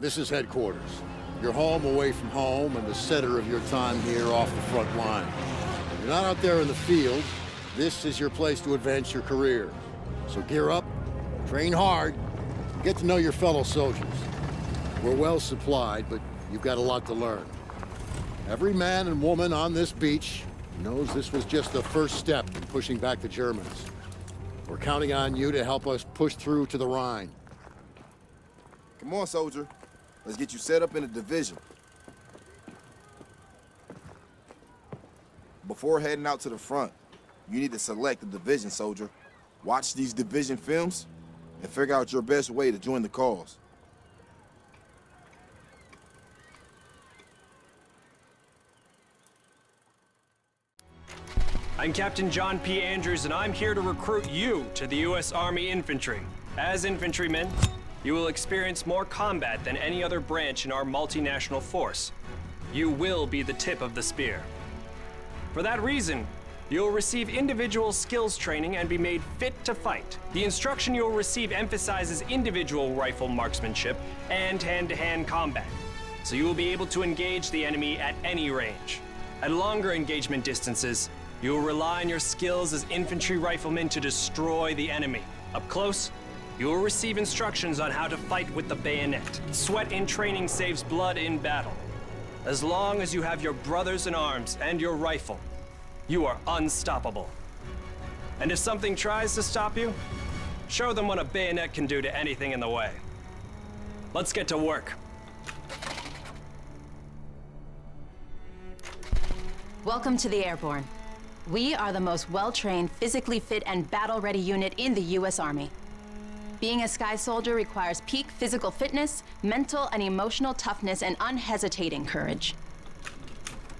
This is headquarters. Your home away from home and the center of your time here off the front line. You're not out there in the field. This is your place to advance your career. So gear up, train hard, get to know your fellow soldiers. We're well supplied, but you've got a lot to learn. Every man and woman on this beach knows this was just the first step in pushing back the Germans. We're counting on you to help us push through to the Rhine. Come on, soldier. Let's get you set up in a division. Before heading out to the front, you need to select a division, soldier. Watch these division films and figure out your best way to join the cause. I'm Captain John P. Andrews, and I'm here to recruit you to the U.S. Army Infantry. As infantrymen, you will experience more combat than any other branch in our multinational force. You will be the tip of the spear. For that reason, you'll receive individual skills training and be made fit to fight. The instruction you'll receive emphasizes individual rifle marksmanship and hand-to-hand combat, so you will be able to engage the enemy at any range. At longer engagement distances, you will rely on your skills as infantry riflemen to destroy the enemy. Up close, you will receive instructions on how to fight with the bayonet. Sweat in training saves blood in battle. As long as you have your brothers in arms and your rifle, you are unstoppable. And if something tries to stop you, show them what a bayonet can do to anything in the way. Let's get to work. Welcome to the Airborne. We are the most well-trained, physically fit, and battle-ready unit in the U.S. Army. Being a Sky Soldier requires peak physical fitness, mental and emotional toughness, and unhesitating courage.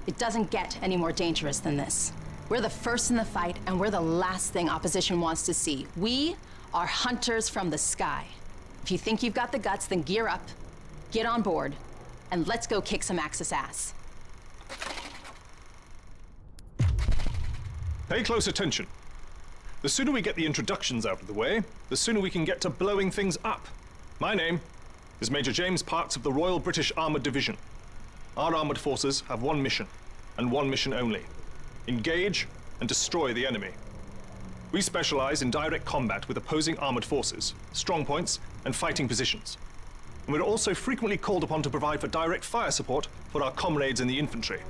It doesn't get any more dangerous than this. We're the first in the fight, and we're the last thing opposition wants to see. We are hunters from the sky. If you think you've got the guts, then gear up, get on board, and let's go kick some Axis ass. Pay close attention. The sooner we get the introductions out of the way, the sooner we can get to blowing things up. My name is Major James Parks of the Royal British Armoured Division. Our armoured forces have one mission, and one mission only: engage and destroy the enemy. We specialize in direct combat with opposing armoured forces, strong points, and fighting positions. And we're also frequently called upon to provide for direct fire support for our comrades in the infantry.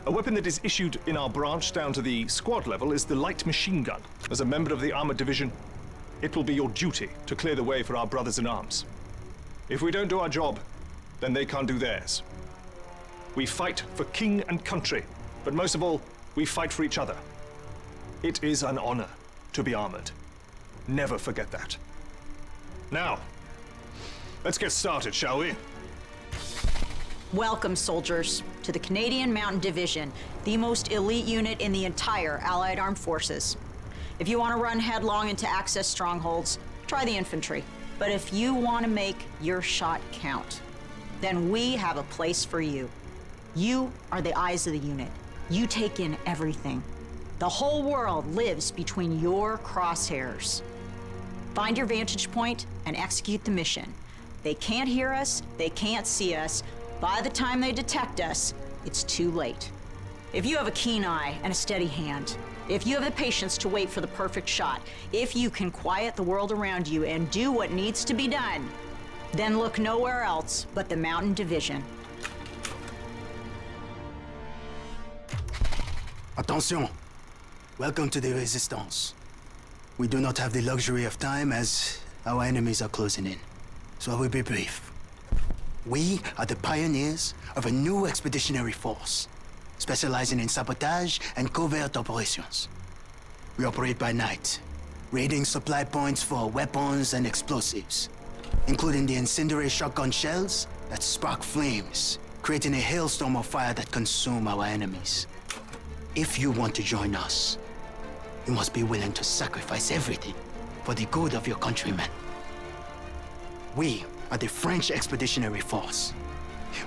A weapon that is issued in our branch down to the squad level is the light machine gun. As a member of the armoured division, it will be your duty to clear the way for our brothers in arms. If we don't do our job, then they can't do theirs. We fight for king and country, but most of all, we fight for each other. It is an honor to be armored. Never forget that. Now, let's get started, shall we? Welcome, soldiers, to the Canadian Mountain Division, the most elite unit in the entire Allied Armed Forces. If you want to run headlong into Axis strongholds, try the infantry. But if you want to make your shot count, then we have a place for you. You are the eyes of the unit. You take in everything. The whole world lives between your crosshairs. Find your vantage point and execute the mission. They can't hear us, they can't see us. By the time they detect us, it's too late. If you have a keen eye and a steady hand, if you have the patience to wait for the perfect shot, if you can quiet the world around you and do what needs to be done, then look nowhere else but the Mountain Division. Attention! Welcome to the Resistance. We do not have the luxury of time as our enemies are closing in, so I will be brief. We are the pioneers of a new expeditionary force, specializing in sabotage and covert operations. We operate by night, raiding supply points for weapons and explosives, including the incendiary shotgun shells that spark flames, creating a hailstorm of fire that consume our enemies. If you want to join us, you must be willing to sacrifice everything for the good of your countrymen. We are the French Expeditionary Force.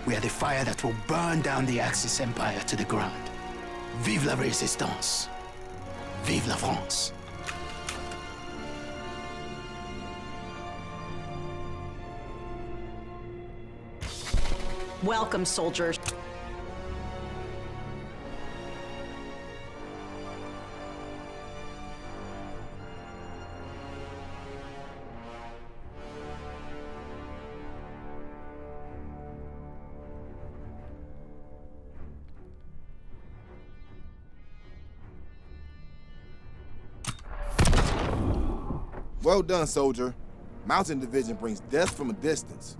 We are the fire that will burn down the Axis Empire to the ground. Vive la Résistance! Vive la France! Welcome, soldiers. Well done, soldier. Mountain Division brings death from a distance.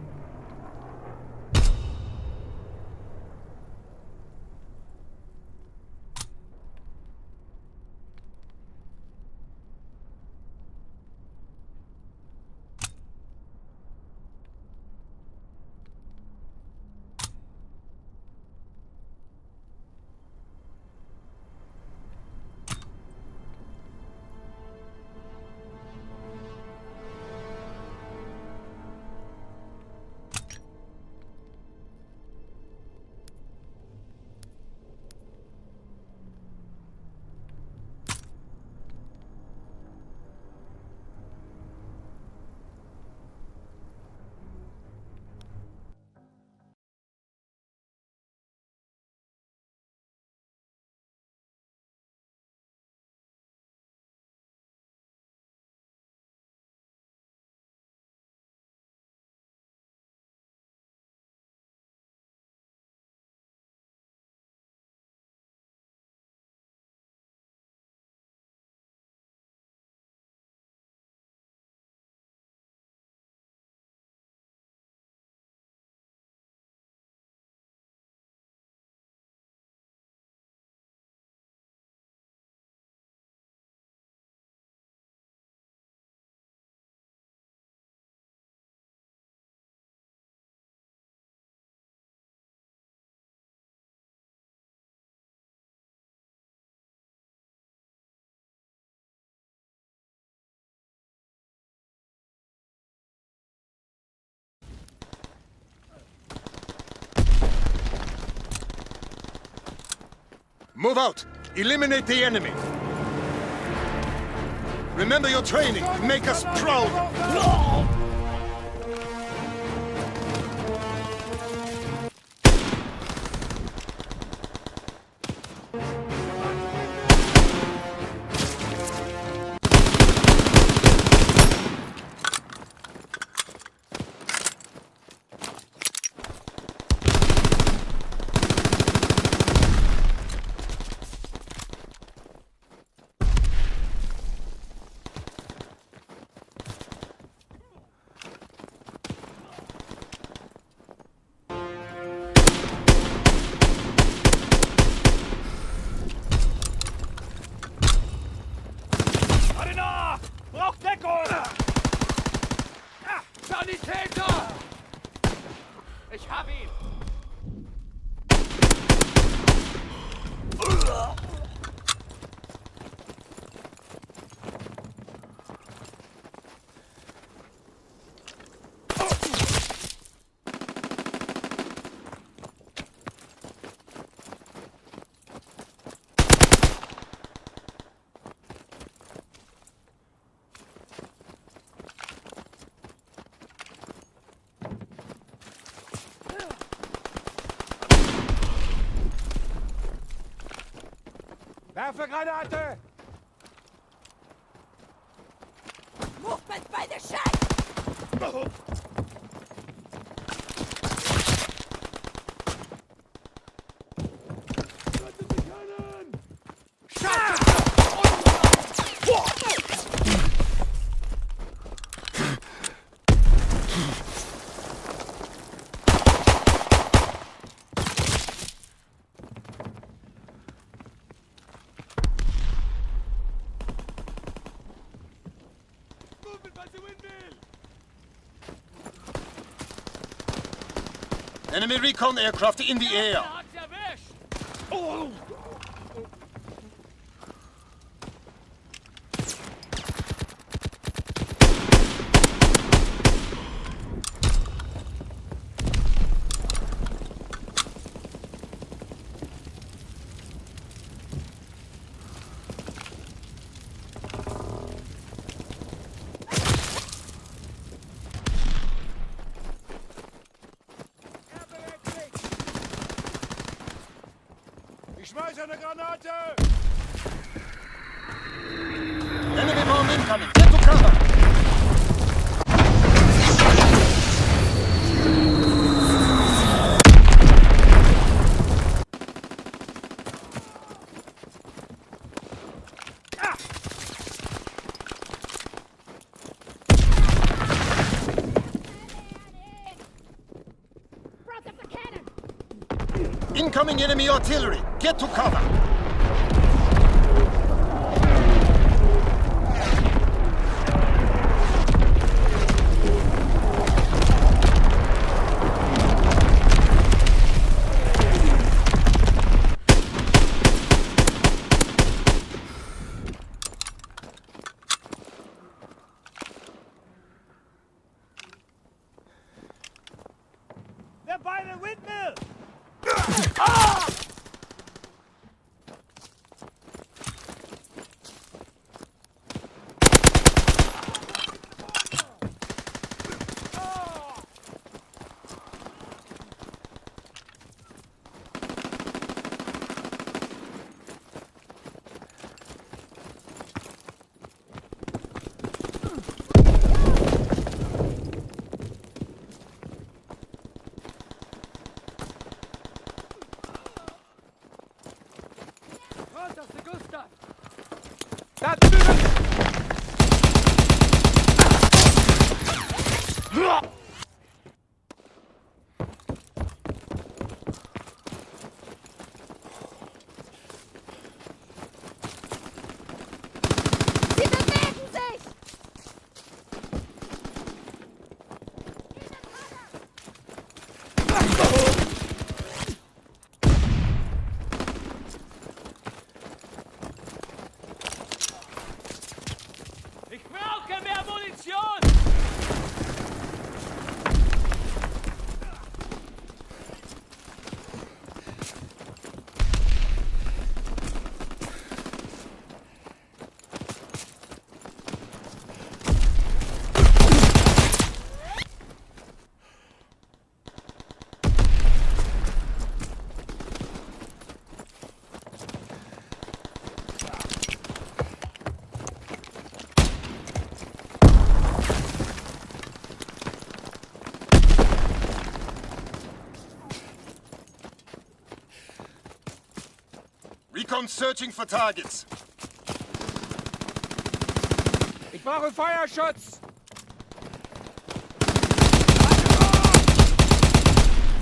Move out! Eliminate the enemy! Remember your training! Make us proud! Sanitäter! Ich hab ihn! Werfe Granate! Movement by the shack! Enemy recon aircraft in the air! schmeiße eine Granate! Enemy bomb incoming! Get to cover! Incoming enemy artillery! Get to cover! They're by the windmill! Da drüben! Sie bewegen sich! Ich brauche mehr Munition! Recon searching for targets. Ich brauche Feuerschutz!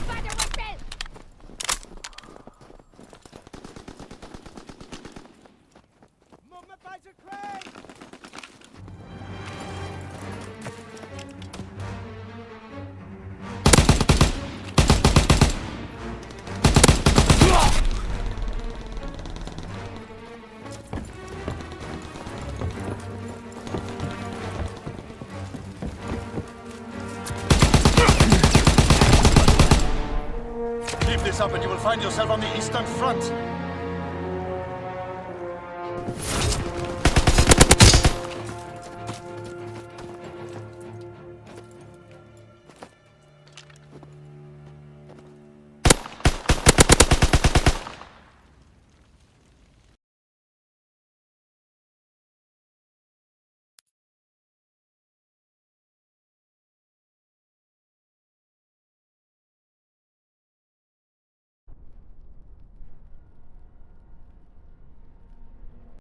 By the windmill! Movement by the crane! Keep this up and you will find yourself on the Eastern Front.